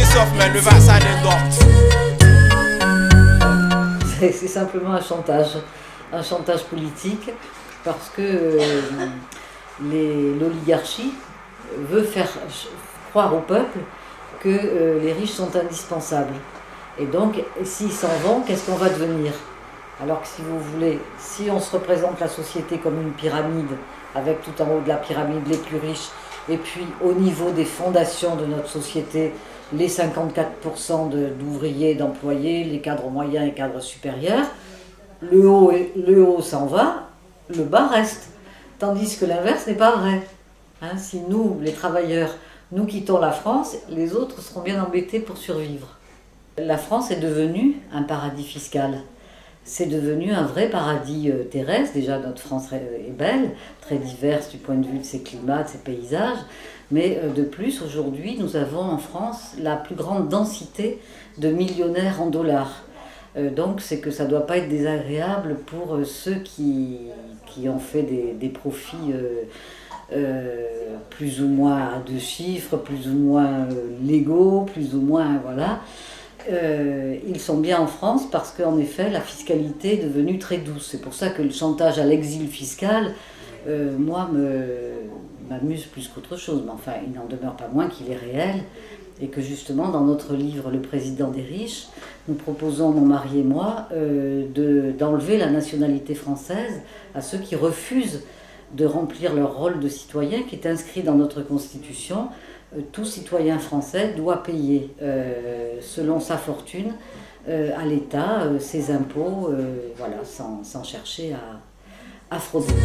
sauf, mais le vaccin est d'or. C'est simplement un chantage politique, parce que l'oligarchie veut faire croire au peuple que les riches sont indispensables. Et donc, s'ils s'en vont, qu'est-ce qu'on va devenir? Alors que si vous voulez, si on se représente la société comme une pyramide, avec tout en haut de la pyramide les plus riches, et puis au niveau des fondations de notre société, les 54% d'ouvriers, d'employés, les cadres moyens et cadres supérieurs, le haut s'en va, le bas reste. Tandis que l'inverse n'est pas vrai. Hein, si nous, les travailleurs, nous quittons la France, les autres seront bien embêtés pour survivre. La France est devenue un paradis fiscal. C'est devenu un vrai paradis terrestre. Déjà, notre France est belle, très diverse du point de vue de ses climats, de ses paysages. Mais de plus, aujourd'hui, nous avons en France la plus grande densité de millionnaires en dollars. Donc, c'est que ça ne doit pas être désagréable pour ceux qui ont fait des profits plus ou moins à deux chiffres, plus ou moins légaux, plus ou moins, voilà. Ils sont bien en France parce qu'en effet la fiscalité est devenue très douce. C'est pour ça que le chantage à l'exil fiscal, moi, m'amuse plus qu'autre chose. Mais enfin, il n'en demeure pas moins qu'il est réel et que justement dans notre livre Le Président des riches, nous proposons, mon mari et moi, d'enlever la nationalité française à ceux qui refusent de remplir leur rôle de citoyen qui est inscrit dans notre Constitution. Tout citoyen français doit payer selon sa fortune à l'État ses impôts, voilà, sans chercher à frauder.